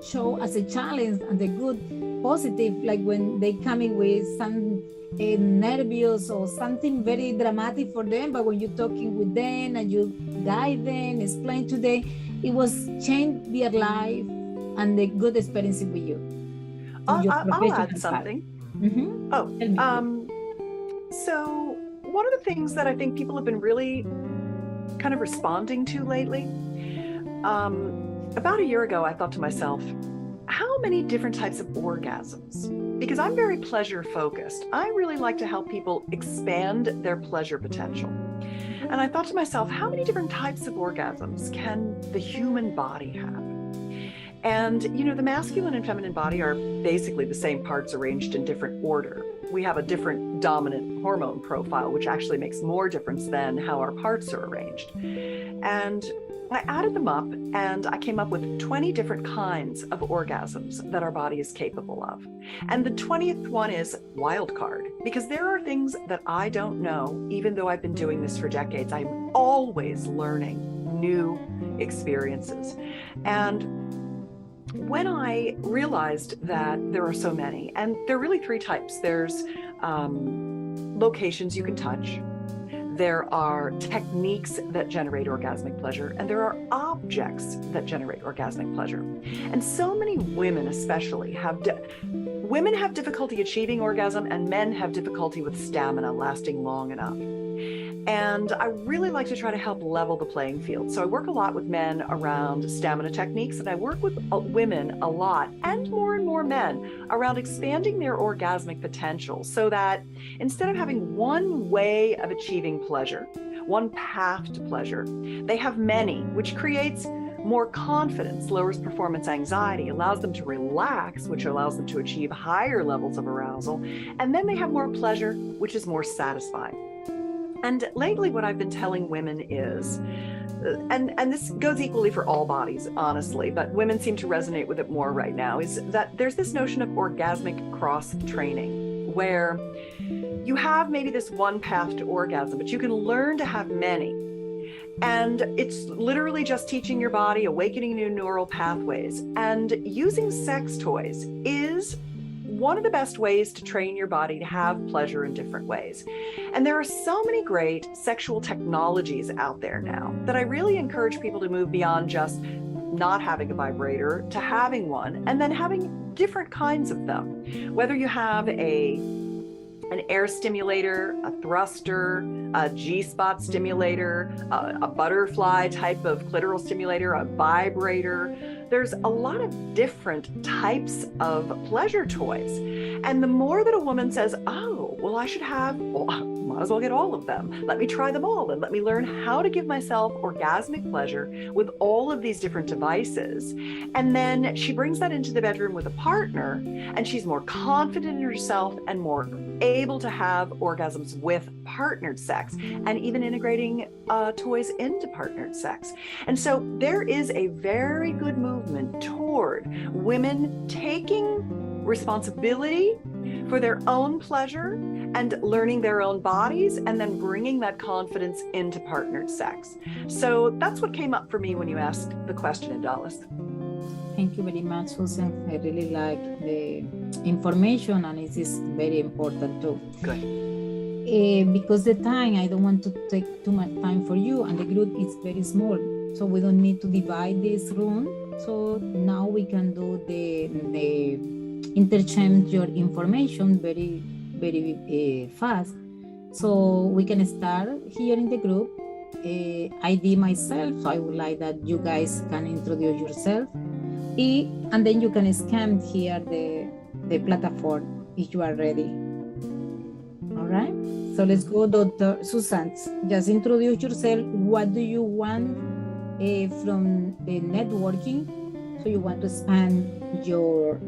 show as a challenge and the good, positive, like when they come in with some nervous or something very dramatic for them, but when you're talking with them and you guide them, explain to them, it was change their life and the good experience with you. I'll add something. Mm-hmm. So one of the things that I think people have been really kind of responding to lately, about a year ago, I thought to myself, how many different types of orgasms? Because I'm very pleasure focused. I really like to help people expand their pleasure potential. And I thought to myself, how many different types of orgasms can the human body have? And, you know, the masculine and feminine body are basically the same parts arranged in different order. We have a different dominant hormone profile, which actually makes more difference than how our parts are arranged. And I added them up and I came up with 20 different kinds of orgasms that our body is capable of. And the 20th one is wild card, because there are things that I don't know, even though I've been doing this for decades. I'm always learning new experiences. And when I realized that there are so many, and there are really three types. There's locations you can touch, there are techniques that generate orgasmic pleasure, and there are objects that generate orgasmic pleasure. And so many women especially women have difficulty achieving orgasm, and men have difficulty with stamina lasting long enough. And I really like to try to help level the playing field. So I work a lot with men around stamina techniques, and I work with women a lot, and more men, around expanding their orgasmic potential so that instead of having one way of achieving pleasure, one path to pleasure, they have many, which creates more confidence, lowers performance anxiety, allows them to relax, which allows them to achieve higher levels of arousal, and then they have more pleasure, which is more satisfying. And lately, what I've been telling women is, and this goes equally for all bodies, honestly, but women seem to resonate with it more right now, is that there's this notion of orgasmic cross-training, where you have maybe this one path to orgasm, but you can learn to have many. And it's literally just teaching your body, awakening new neural pathways. And using sex toys is one of the best ways to train your body to have pleasure in different ways. And there are so many great sexual technologies out there now that I really encourage people to move beyond just not having a vibrator to having one, and then having different kinds of them. Whether you have an air stimulator, a thruster, a G-spot stimulator, a butterfly type of clitoral stimulator, a vibrator. There's a lot of different types of pleasure toys. And the more that a woman says, oh, well, I should have, well, I might as well get all of them. Let me try them all and let me learn how to give myself orgasmic pleasure with all of these different devices. And then she brings that into the bedroom with a partner, and she's more confident in herself and more able to have orgasms with partnered sex, and even integrating toys into partnered sex. And so there is a very good movement toward women taking responsibility for their own pleasure and learning their own bodies, and then bringing that confidence into partnered sex. So that's what came up for me when you asked the question, Idalis. Thank you very much, Susan. I really like the information, and it is very important too. Good. Because the time, I don't want to take too much time for you, and the group is very small, so we don't need to divide this room. So now we can do the interchange your information very fast. So we can start here in the group. I did myself, so I would like that you guys can introduce yourself. And then you can scan here the platform if you are ready. All right, so let's go, Dr. Susan. Just introduce yourself. What do you want from the networking? So you want to expand your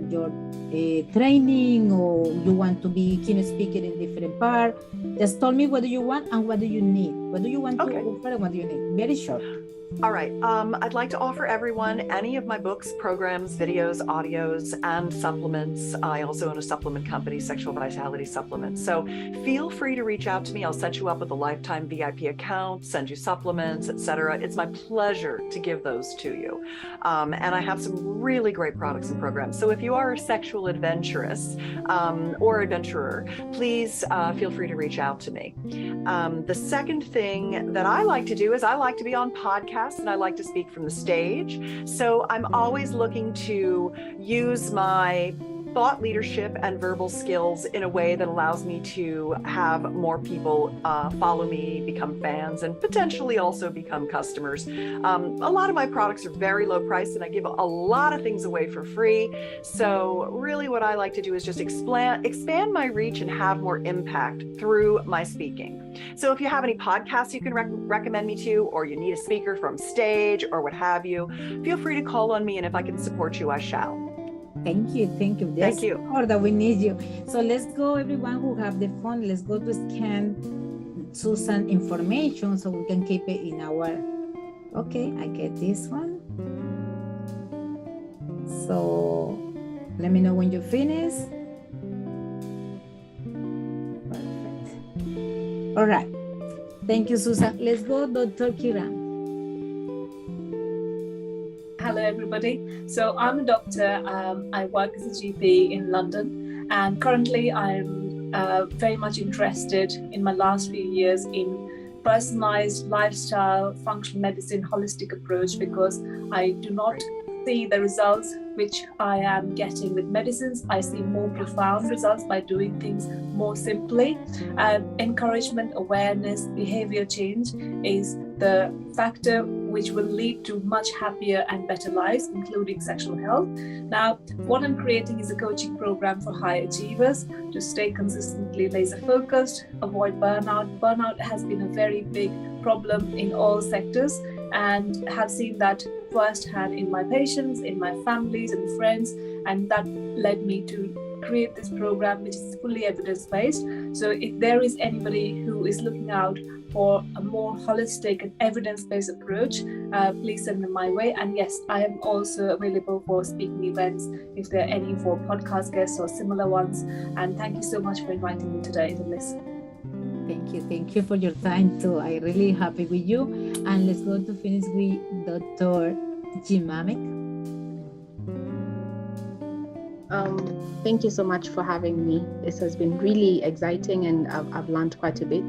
training, or you want to be keynote speaker in different part? Just tell me what do you want and what do you need. What do you want to offer and what do you need? Very short. All right. I'd like to offer everyone any of my books, programs, videos, audios, and supplements. I also own a supplement company, Sexual Vitality Supplements. So feel free to reach out to me. I'll set you up with a lifetime VIP account, send you supplements, etc. It's my pleasure to give those to you. And I have some really great products and programs. So if you are a sexual adventurous or adventurer, please feel free to reach out to me. The second thing that I like to do is I like to be on podcasts, and I like to speak from the stage. So I'm always looking to use my thought leadership and verbal skills in a way that allows me to have more people follow me, become fans, and potentially also become customers. A lot of my products are very low priced, and I give a lot of things away for free. So really what I like to do is just expand my reach and have more impact through my speaking. So if you have any podcasts you can recommend me to, or you need a speaker from stage or what have you, feel free to call on me, and if I can support you, I shall. Thank you. Thank you. Thank you. Or that we need you. So let's go, everyone who have the phone, let's go to scan Susan information so we can keep it in our, okay, I get this one. So let me know when you finish. Perfect. All right. Thank you, Susan. Let's go, Dr. Kiran. Hello, everybody. So I'm a doctor. I work as a GP in London, and currently I'm very much interested in my last few years in personalized lifestyle, functional medicine, holistic approach, because I do not see the results which I am getting with medicines. I see more profound results by doing things more simply. Encouragement, awareness, behavior change is the factor which will lead to much happier and better lives, including sexual health. Now, what I'm creating is a coaching program for high achievers to stay consistently laser focused, avoid burnout. Burnout has been a very big problem in all sectors, and have seen that firsthand in my patients, in my families and friends, and that led me to create this program, which is fully evidence-based. So if there is anybody who is looking out for a more holistic and evidence-based approach, please send them my way. And yes, I am also available for speaking events if there are any for podcast guests or similar ones. And thank you so much for inviting me today to listen. Thank you for your time too. I'm really happy with you. And let's go to finish with Dr. Jimamek. Thank you so much for having me. This has been really exciting, and I've learned quite a bit.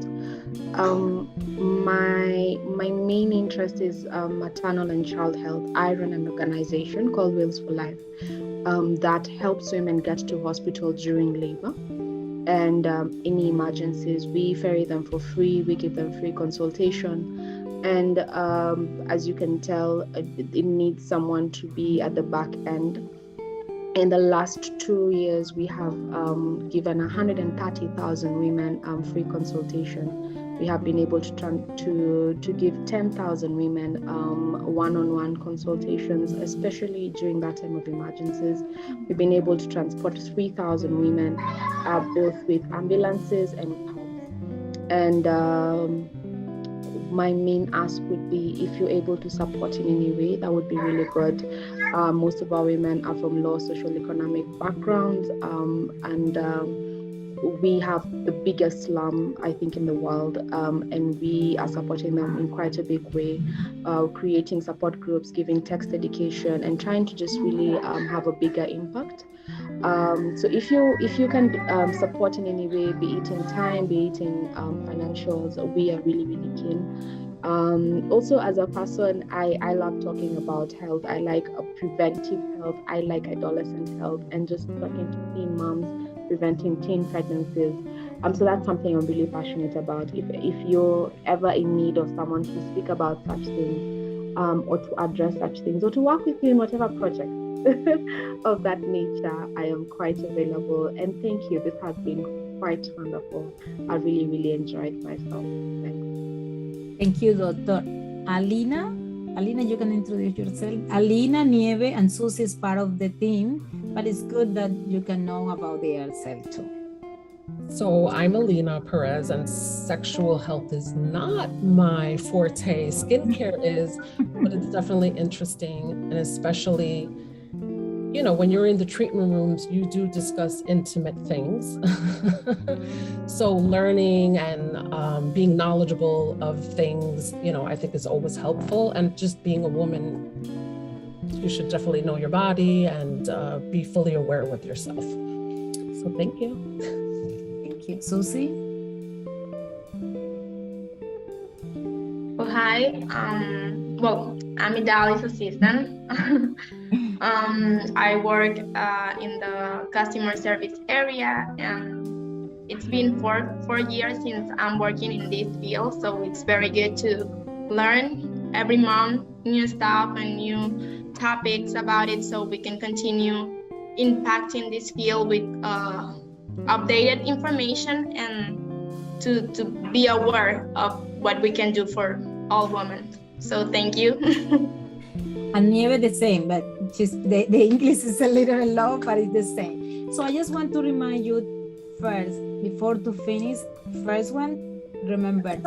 My main interest is maternal and child health. I run an organization called Wheels for Life that helps women get to hospital during labor. And any emergencies, we ferry them for free. We give them free consultation. And as you can tell, it needs someone to be at the back end. In the last 2 years, we have given 130,000 women free consultation. We have been able to give 10,000 women one-on-one consultations, especially during that time of emergencies. We've been able to transport 3,000 women, both with ambulances and cabs. And my main ask would be, if you're able to support in any way, that would be really good. Most of our women are from low socioeconomic backgrounds, and we have the biggest slum, I think, in the world, and we are supporting them in quite a big way, creating support groups, giving text education, and trying to just really have a bigger impact. So if you can support in any way, be it in time, be it in financials, we are really, really keen. Also, as a person, I love talking about health. I like preventive health. I like adolescent health, and just talking to teen moms, preventing teen pregnancies. So that's something I'm really passionate about. If you're ever in need of someone to speak about such things, or to address such things, or to work with you in whatever project of that nature, I am quite available. And thank you. This has been quite wonderful. I really, really enjoyed myself. Thanks. Thank you, Dr. Alina. Alina, you can introduce yourself. Alina, Nieve, and Susie is part of the team, but it's good that you can know about yourself too. So I'm Alina Perez, and sexual health is not my forte. Skincare is, but it's definitely interesting, and especially, you know, when you're in the treatment rooms, you do discuss intimate things. So learning and being knowledgeable of things, you know, I think is always helpful. And just being a woman, you should definitely know your body and be fully aware with yourself. So thank you. Thank you. Susie? Oh, hi. Well, I'm Idali's assistant. I work in the customer service area, and it's been four years since I'm working in this field, so it's very good to learn every month new stuff and new topics about it, so we can continue impacting this field with updated information and to be aware of what we can do for all women. So thank you. And Nieve the same, but just the English is a little low, but it's the same. So I just want to remind you first, before to finish, first one, remember.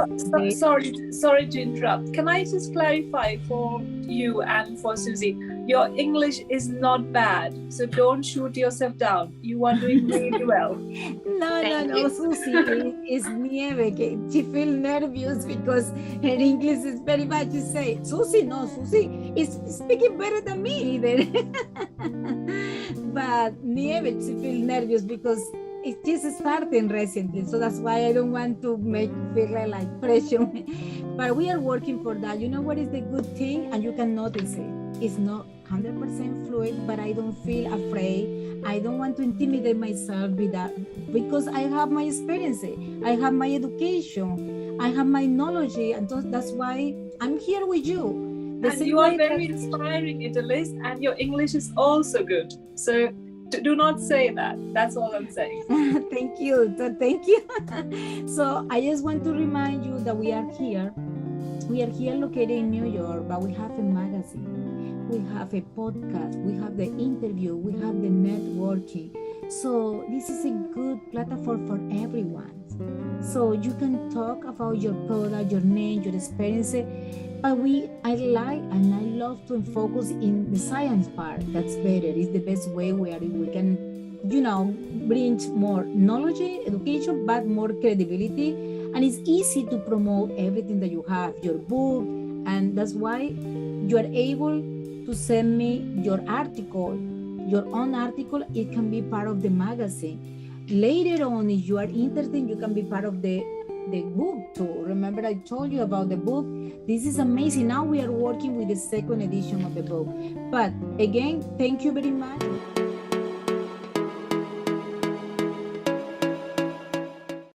Sorry to interrupt. Can I just clarify for you and for Susie? Your English is not bad, so don't shoot yourself down. You are doing really well. No, Susie, it's Nieve. She feels nervous because her English is very bad. She say, Susie is speaking better than me either. But Nieve, she feels nervous because it's just starting recently, so that's why I don't want to make feel like pressure. But we are working for that. You know what is the good thing, and you can notice it. It's not 100% fluid, but I don't feel afraid. I don't want to intimidate myself with that because I have my experience, I have my education, I have my knowledge, and that's why I'm here with you. And you are very inspiring, Idalis, and your English is also good. So do not say that. That's all I'm saying. Thank you. Thank you. So I just want to remind you that we are here. We are here located in New York, but we have a magazine, we have a podcast, we have the interview, we have the networking. So this is a good platform for everyone. So you can talk about your product, your name, your experience. But I like and I love to focus in the science part. That's better. It's the best way where we can, bring more knowledge, education, but more credibility. And it's easy to promote everything that you have, your book. And that's why you are able to send me your article, your own article. It can be part of the magazine. Later on, if you are interested, you can be part of the book too. Remember I told you about the book? This is amazing. Now we are working with the second edition of the book. But again, thank you very much.